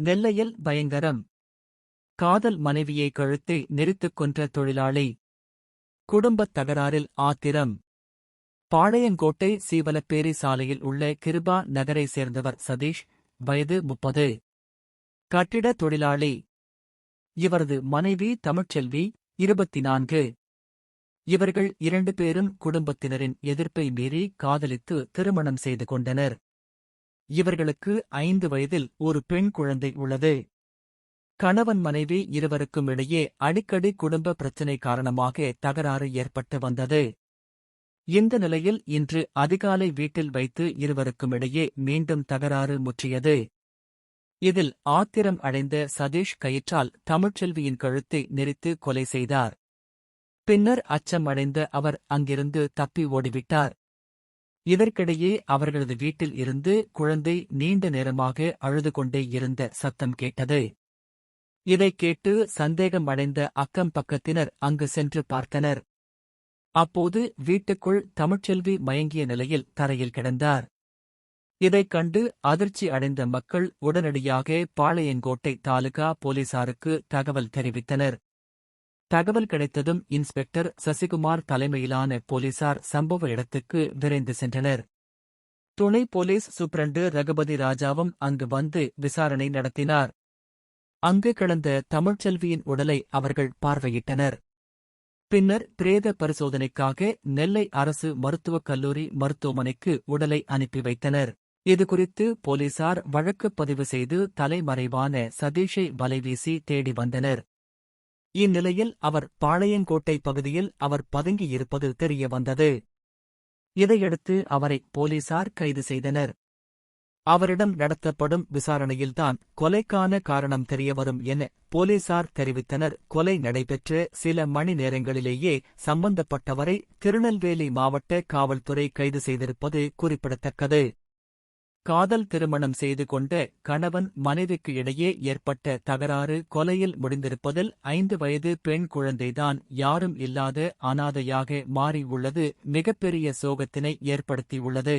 நெல்லையில் பயங்கரம். காதல் மனைவியை கழுத்தை நெரித்துக் கொன்ற தொழிலாளி. குடும்பத் தகராறில் ஆத்திரம். பாளையங்கோட்டை சீவலப்பேரி சாலையில் உள்ள கிருபா நகரை சேர்ந்தவர் சதீஷ், வயது 30. கட்டிட தொழிலாளி. இவரது மனைவி தமிழ்ச்செல்வி, 24. இவர்கள் 2 பேரும் குடும்பத்தினரின் எதிர்ப்பை மீறி காதலித்து திருமணம் செய்து கொண்டனர். இவர்களுக்கு 5 வயதில் ஒரு பெண் குழந்தை உள்ளது. கணவன் மனைவி இருவருக்கும் இடையே அடிக்கடி குடும்ப பிரச்சினை காரணமாக தகராறு ஏற்பட்டு வந்தது. இந்த நிலையில் இன்று அதிகாலை வீட்டில் வைத்து இருவருக்கும் இடையே மீண்டும் தகராறு முற்றியது. இதில் ஆத்திரம் அடைந்த சதீஷ் கயிற்றால் தமிழ்ச்செல்வியின் கழுத்தை நெரித்து கொலை செய்தார். பின்னர் அச்சம் அடைந்த அவர் அங்கிருந்து தப்பி ஓடிவிட்டார். இதற்கிடையே அவர்களது வீட்டில் இருந்து குழந்தை நீண்ட நேரமாக அழுது கொண்டே இருந்த சத்தம் கேட்டது. இதைக் கேட்டு சந்தேகம் அடைந்த அக்கம் பக்கத்தினர் அங்கு சென்று பார்த்தனர். அப்போது வீட்டுக்குள் தமிழ்ச்செல்வி மயங்கிய நிலையில் தரையில் கிடந்தார். இதைக் கண்டு அதிர்ச்சி அடைந்த மக்கள் உடனடியாக பாளையங்கோட்டை தாலுகா போலீசாருக்கு தகவல் தெரிவித்தனர். தகவல் கிடைத்ததும் இன்ஸ்பெக்டர் சசிகுமார் தலைமையிலான போலீசார் சம்பவ இடத்துக்கு விரைந்து சென்றனர். துணை போலீஸ் சூப்பிரண்டு ரகுபதி ராஜாவும் அங்கு வந்து விசாரணை நடத்தினார். அங்கு கிடந்த தமிழ்ச்செல்வியின் உடலை அவர்கள் பார்வையிட்டனர். பின்னர் பிரேத பரிசோதனைக்காக நெல்லை அரசு மருத்துவக் கல்லூரி மருத்துவமனைக்கு உடலை அனுப்பி வைத்தனர். இதுகுறித்து போலீசார் வழக்குப் பதிவு செய்து தலைமறைவான சதீஷை வலைவீசி தேடி வந்தனர். இந்நிலையில் அவர் பாளையங்கோட்டை பகுதியில் அவர் பதுங்கியிருப்பது தெரியவந்தது. இதையடுத்து அவரை போலீசார் கைது செய்தனர். அவரிடம் நடத்தப்படும் விசாரணையில்தான் கொலைக்கான காரணம் தெரியவரும் என போலீசார் தெரிவித்தனர். கொலை நடைபெற்ற சில மணி நேரங்களிலேயே சம்பந்தப்பட்டவரை திருநெல்வேலி மாவட்ட காவல்துறை கைது செய்திருப்பது குறிப்பிடத்தக்கது. காதல் திருமணம் செய்து கொண்ட கணவன் மனைவிக்கு இடையே ஏற்பட்ட தகராறு கொலையில் முடிந்திருப்பதில் 5 வயது பெண் குழந்தைதான் யாரும் இல்லாத அனாதையாக மாறி உள்ளது மிகப்பெரிய சோகத்தினை ஏற்படுத்தியுள்ளது.